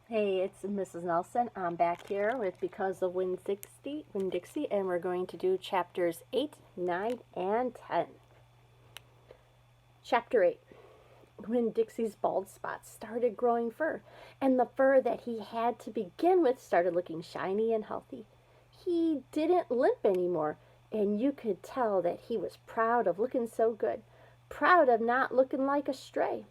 Hey, it's Mrs. Nelson. I'm back here with Because of Winn-Dixie, and we're going to do chapters 8, 9, and 10. Chapter 8. Winn-Dixie's bald spots started growing fur, and the fur that he had to begin with started looking shiny and healthy. He didn't limp anymore, and you could tell that he was proud of looking so good, proud of not looking like a stray.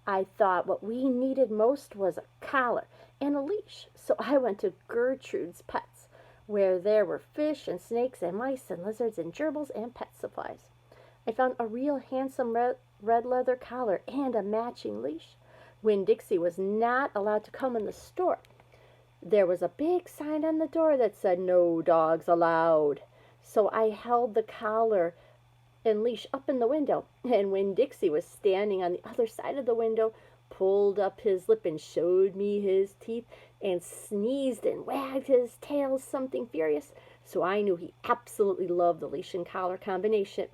I thought what we needed most was a collar and a leash, so I went to Gertrude's Pets, where there were fish and snakes and mice and lizards and gerbils and pet supplies. I found a real handsome red leather collar and a matching leash. Winn-Dixie was not allowed to come in the store. There was a big sign on the door that said "No dogs allowed." So I held the collar and leash up in the window, and Winn-Dixie was standing on the other side of the window, pulled up his lip and showed me his teeth, and sneezed and wagged his tail something furious, so I knew he absolutely loved the leash and collar combination.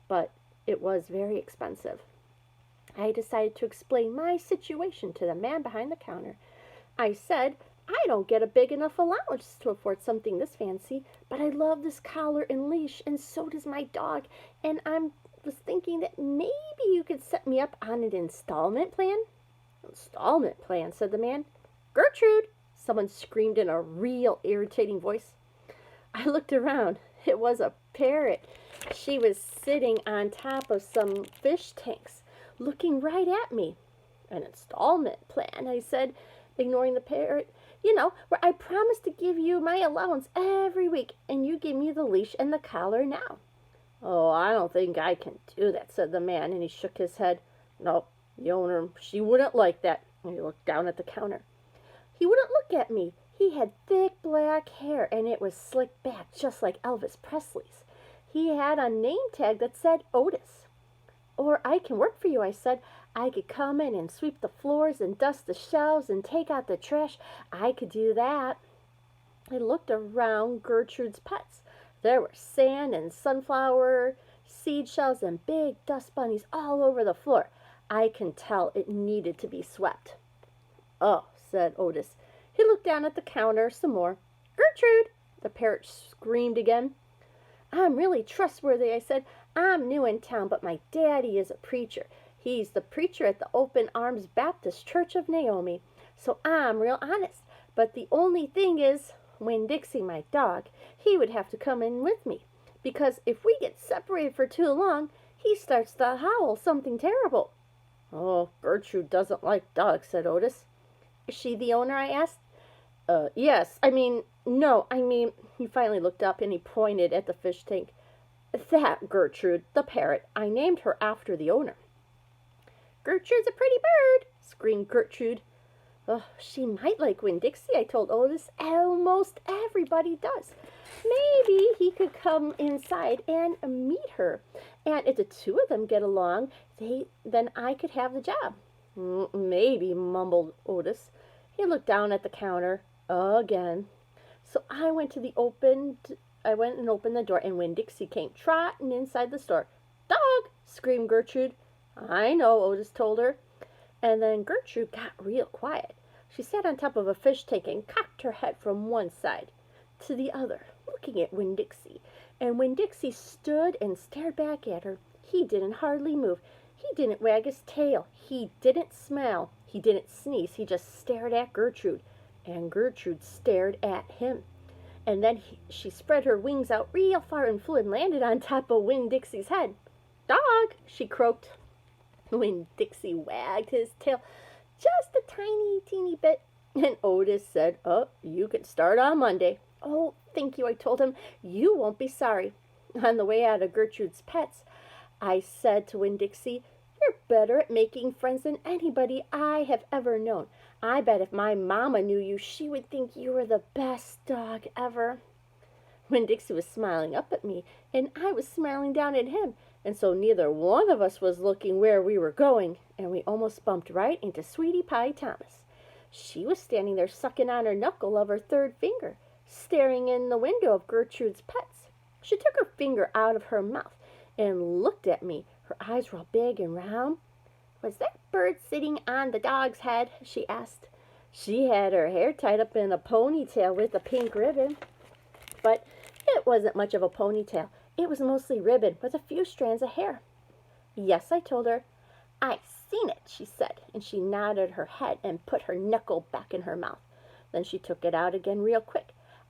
But it was very expensive. I decided to explain my situation to the man behind the counter. I said, "I don't get a big enough allowance to afford something this fancy, but I love this collar and leash, and so does my dog, and I was thinking that maybe you could set me up on an installment plan." "Installment plan," said the man. "Gertrude!" someone screamed in a real irritating voice. I looked around. It was a parrot. She was sitting on top of some fish tanks, looking right at me. "An installment plan," I said, ignoring the parrot. "You know, where I promise to give you my allowance every week, and you give me the leash and the collar now." "Oh, I don't think I can do that," said the man, and he shook his head. "No, the owner, she wouldn't like that." And he looked down at the counter. He wouldn't look at me. He had thick black hair, and it was slicked back just like Elvis Presley's. He had a name tag that said Otis. "Or I can work for you," I said. "I could come in and sweep the floors and dust the shelves and take out the trash. I could do that." I looked around Gertrude's Pets. There were sand and sunflower seed shells and big dust bunnies all over the floor. I can tell it needed to be swept. "Oh," said Otis. He looked down at the counter some more. "Gertrude!" the parrot screamed again. "I'm really trustworthy," I said. "I'm new in town, but my daddy is a preacher. He's the preacher at the Open Arms Baptist Church of Naomi. So I'm real honest. But the only thing is, Winn-Dixie, my dog, he would have to come in with me. Because if we get separated for too long, he starts to howl something terrible." "Oh, Gertrude doesn't like dogs," said Otis. "Is she the owner?" I asked. Yes, no, he finally looked up and he pointed at the fish tank. "That Gertrude, the parrot. I named her after the owner." "Gertrude's a pretty bird," screamed Gertrude. "Oh, she might like Winn-Dixie," I told Otis. "Almost everybody does. Maybe he could come inside and meet her. And if the two of them get along, then I could have the job." "Maybe," mumbled Otis. He looked down at the counter again. So I went and opened the door, and Winn-Dixie came trotting inside the store. "Dog!" screamed Gertrude. "I know," Otis told her. And then Gertrude got real quiet. She sat on top of a fish tank and cocked her head from one side to the other, looking at Winn-Dixie. And Winn-Dixie stood and stared back at her. He didn't hardly move. He didn't wag his tail. He didn't smile. He didn't sneeze. He just stared at Gertrude. And Gertrude stared at him. And then she spread her wings out real far and flew and landed on top of Winn-Dixie's head. "Dog!" she croaked. Winn-Dixie wagged his tail just a tiny, teeny bit. And Otis said, "Oh, you can start on Monday." "Oh, thank you," I told him. "You won't be sorry." On the way out of Gertrude's Pets, I said to Winn-Dixie, "You're better at making friends than anybody I have ever known. I bet if my mama knew you, she would think you were the best dog ever." Winn-Dixie was smiling up at me, and I was smiling down at him, and so neither one of us was looking where we were going, and we almost bumped right into Sweetie Pie Thomas. She was standing there sucking on her knuckle of her third finger, staring in the window of Gertrude's Pets. She took her finger out of her mouth and looked at me. Her eyes were all big and round. "Was that bird sitting on the dog's head?" she asked. She had her hair tied up in a ponytail with a pink ribbon, but it wasn't much of a ponytail. It was mostly ribbon with a few strands of hair. Yes, I told her. I seen it, she said, and she nodded her head and put her knuckle back in her mouth. Then she took it out again real quick.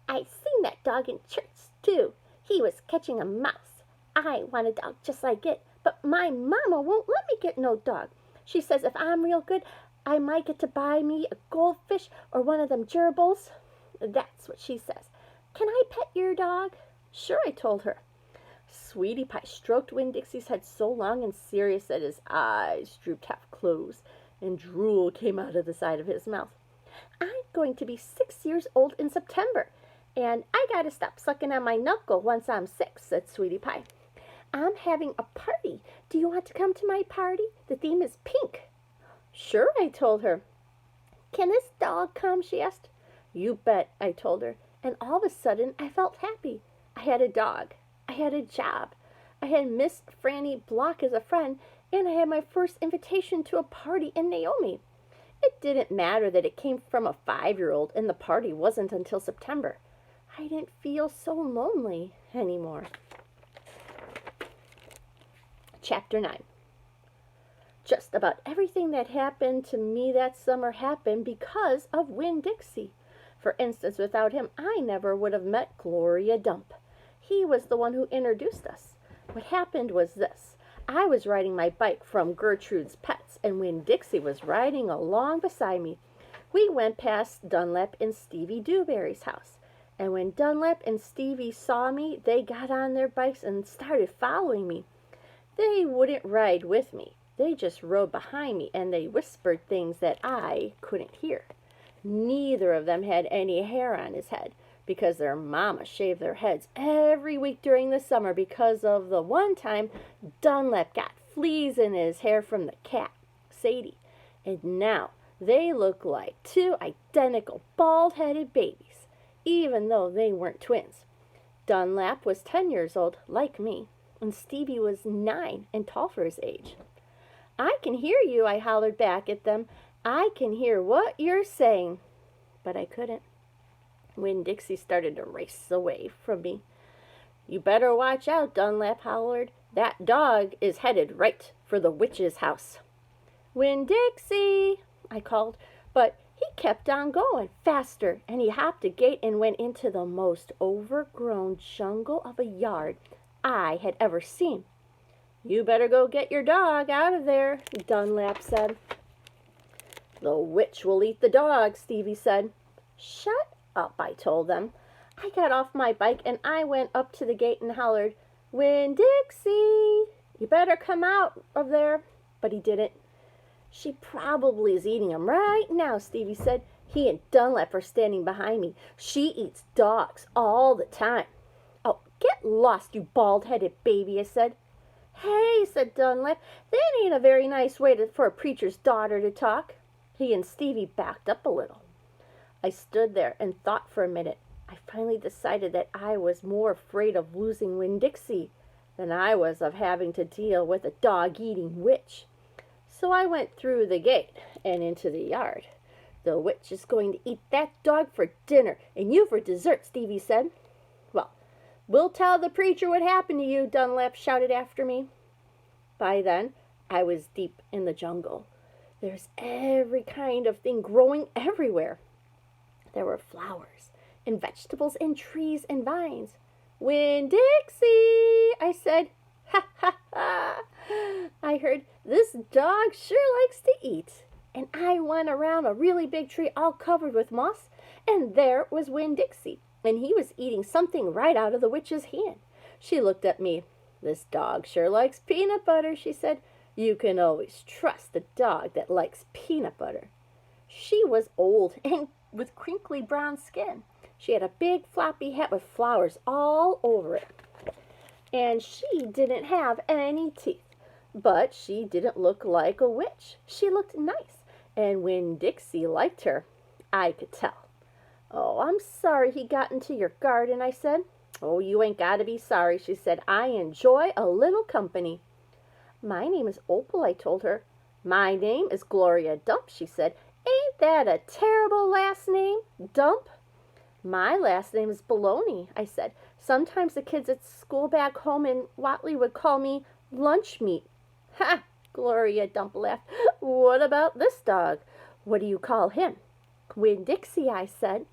I seen that dog in church, too. He was catching a mouse. I want a dog just like it, but my mama won't let me get no dog. She says if I'm real good, I might get to buy me a goldfish or one of them gerbils. That's what she says. Can I pet your dog? Sure, I told her. Sweetie Pie stroked Winn-Dixie's head so long and serious that his eyes drooped half closed, and drool came out of the side of his mouth. I'm going to be 6 years old in September, and I gotta stop sucking on my knuckle once I'm 6, said Sweetie Pie. I'm having a party. Do you want to come to my party? The theme is pink. Sure, I told her. Can this dog come? She asked. You bet, I told her, and all of a sudden I felt happy. I had a dog. I had a job. I had Miss Franny Block as a friend, and I had my first invitation to a party in Naomi. It didn't matter that it came from a 5-year-old and the party wasn't until September. I didn't feel so lonely anymore. Chapter 9. Just about everything that happened to me that summer happened because of Winn-Dixie. For instance, without him, I never would have met Gloria Dump. He was the one who introduced us. What happened was this. I was riding my bike from Gertrude's Pets, and Winn-Dixie was riding along beside me. We went past Dunlap and Stevie Dewberry's house. And when Dunlap and Stevie saw me, they got on their bikes and started following me. They wouldn't ride with me. They just rode behind me, and they whispered things that I couldn't hear. Neither of them had any hair on his head, because their mama shaved their heads every week during the summer because of the one time Dunlap got fleas in his hair from the cat, Sadie. And now they look like 2 identical bald-headed babies, even though they weren't twins. Dunlap was 10 years old, like me, and Stevie was 9 and tall for his age. I can hear you, I hollered back at them. I can hear what you're saying. But I couldn't. Winn-Dixie started to race away from me. You better watch out, Dunlap hollered. That dog is headed right for the witch's house. Winn-Dixie, I called, but he kept on going faster, and he hopped a gate and went into the most overgrown jungle of a yard I had ever seen. You better go get your dog out of there, Dunlap said. The witch will eat the dog, Stevie said. Shut up, I told them. I got off my bike and I went up to the gate and hollered, Winn-Dixie, you better come out of there. But he didn't. She probably is eating him right now, Stevie said. He and Dunlap are standing behind me. She eats dogs all the time. Oh, get lost, you bald-headed baby, I said. Hey, said Dunlap, that ain't a very nice way for a preacher's daughter to talk. He and Stevie backed up a little. I stood there and thought for a minute. I finally decided that I was more afraid of losing Winn-Dixie than I was of having to deal with a dog-eating witch. So I went through the gate and into the yard. The witch is going to eat that dog for dinner and you for dessert, Stevie said. Well, we'll tell the preacher what happened to you, Dunlap shouted after me. By then, I was deep in the jungle. There's every kind of thing growing everywhere. There were flowers and vegetables and trees and vines. Winn-Dixie, I said. Ha, ha, ha. I heard, this dog sure likes to eat. And I went around a really big tree all covered with moss, and there was Winn-Dixie, and he was eating something right out of the witch's hand. She looked at me. This dog sure likes peanut butter, she said. You can always trust a dog that likes peanut butter. She was old and with crinkly brown skin. She had a big floppy hat with flowers all over it. And she didn't have any teeth. But she didn't look like a witch. She looked nice. And Winn-Dixie liked her. I could tell. Oh, I'm sorry he got into your garden, I said. Oh, you ain't got to be sorry, she said. I enjoy a little company. My name is Opal, I told her. My name is Gloria Dump, she said. Ain't Ain't that a terrible last name, Dump? My last name is Baloney, I said. Sometimes the kids at school back home in Watley would call me lunch meat. Ha! Gloria Dump laughed. What about this dog? What do you call him? Winn-Dixie, I said.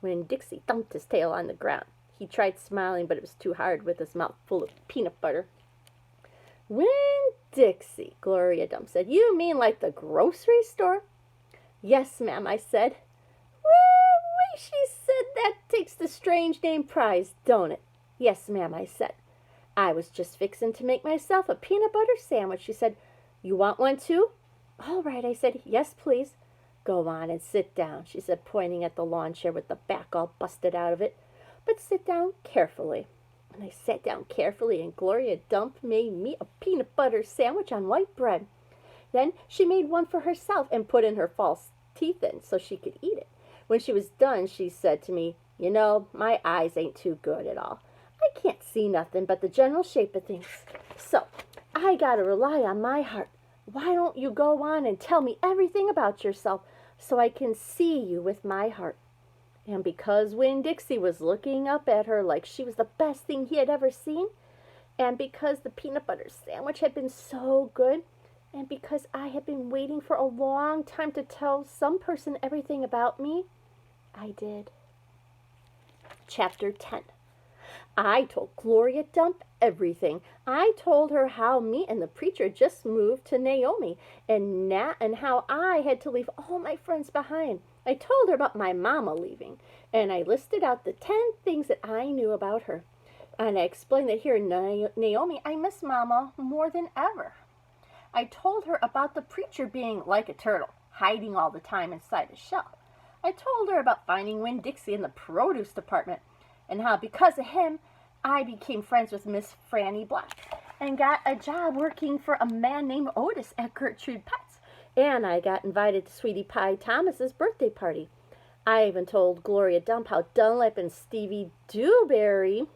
Winn-Dixie thumped his tail on the ground. He tried smiling, but it was too hard with his mouth full of peanut butter. Winn-Dixie, Gloria Dump said. You mean like the grocery store? Yes, ma'am, I said. Wee, she said, that takes the strange name prize, don't it? Yes, ma'am, I said. I was just fixing to make myself a peanut butter sandwich, she said. You want one too? All right, I said. Yes, please. Go on and sit down, she said, pointing at the lawn chair with the back all busted out of it. But sit down carefully. And I sat down carefully, and Gloria Dump made me a peanut butter sandwich on white bread. Then she made one for herself and put in her false teeth in so she could eat it. When she was done, she said to me, You know, my eyes ain't too good at all. I can't see nothing but the general shape of things. So I gotta rely on my heart. Why don't you go on and tell me everything about yourself so I can see you with my heart? And because Winn-Dixie was looking up at her like she was the best thing he had ever seen, and because the peanut butter sandwich had been so good, and because I had been waiting for a long time to tell some person everything about me, I did. Chapter 10. I told Gloria Dump everything. I told her how me and the preacher just moved to Naomi, and how I had to leave all my friends behind. I told her about my mama leaving, and I listed out the 10 things that I knew about her. And I explained that here in Naomi, I miss Mama more than ever. I told her about the preacher being like a turtle, hiding all the time inside a shell. I told her about finding Winn-Dixie in the produce department, and how because of him, I became friends with Miss Franny Black and got a job working for a man named Otis at Gertrude Pets. And I got invited to Sweetie Pie Thomas's birthday party. I even told Gloria Dump how Dunlap and Stevie Dewberry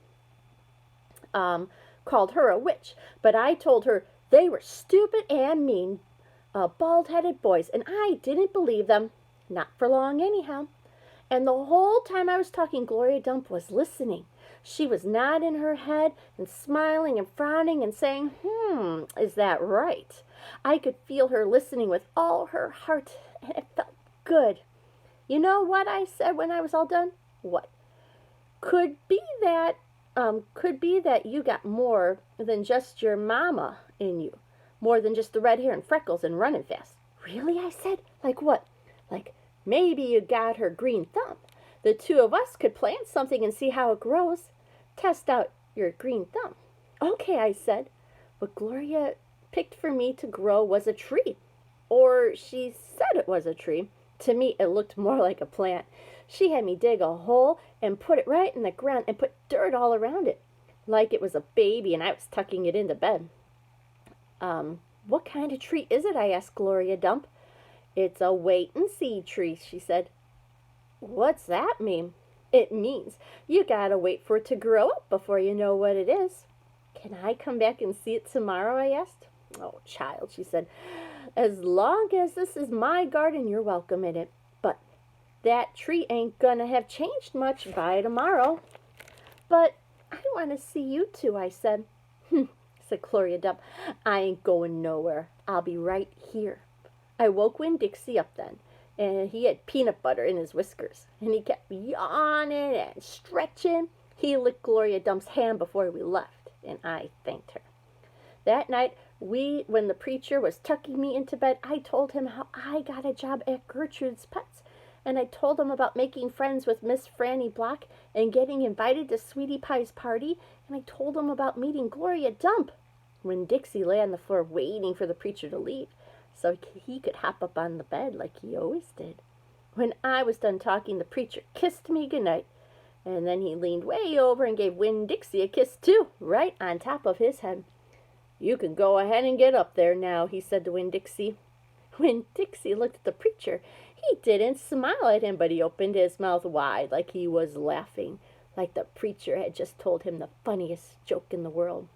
called her a witch. But I told her they were stupid and mean, bald-headed boys, and I didn't believe them. Not for long, anyhow. And the whole time I was talking, Gloria Dump was listening. She was nodding her head and smiling and frowning and saying, is that right? I could feel her listening with all her heart, and it felt good. You know what I said when I was all done? What? Could be that you got more than just your mama in you. More than just the red hair and freckles and running fast. Really? I said. Like what? Like maybe you got her green thumb. The two of us could plant something and see how it grows. Test out your green thumb. Okay, I said. What Gloria picked for me to grow was a tree. Or she said it was a tree. To me, it looked more like a plant. She had me dig a hole and put it right in the ground and put dirt all around it. Like it was a baby and I was tucking it into bed. What kind of tree is it? I asked Gloria Dump. It's a wait-and-see tree, she said. What's that mean? It means you gotta wait for it to grow up before you know what it is. Can I come back and see it tomorrow? I asked. Oh, child, she said. As long as this is my garden, you're welcome in it. But that tree ain't gonna have changed much by tomorrow. But I want to see you two, I said. Said Gloria Dump. I ain't going nowhere. I'll be right here. I woke Winn-Dixie up then, and he had peanut butter in his whiskers, and he kept yawning and stretching. He licked Gloria Dump's hand before we left, and I thanked her. That night, when the preacher was tucking me into bed, I told him how I got a job at Gertrude's Pets, and I told him about making friends with Miss Franny Black and getting invited to Sweetie Pie's party, and I told him about meeting Gloria Dump. Winn-Dixie lay on the floor waiting for the preacher to leave, so he could hop up on the bed like he always did. When I was done talking, the preacher kissed me goodnight, and then he leaned way over and gave Winn-Dixie a kiss too, right on top of his head. You can go ahead and get up there now, he said to Winn-Dixie. Winn-Dixie looked at the preacher. He didn't smile at him, but he opened his mouth wide like he was laughing, like the preacher had just told him the funniest joke in the world.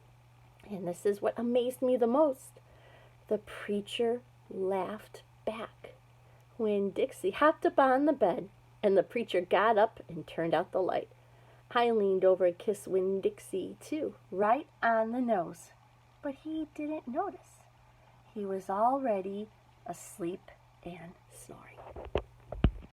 And this is what amazed me the most. The preacher laughed back. Winn-Dixie hopped up on the bed, and the preacher got up and turned out the light. I leaned over and kissed Winn-Dixie, too, right on the nose. But he didn't notice. He was already asleep and snoring.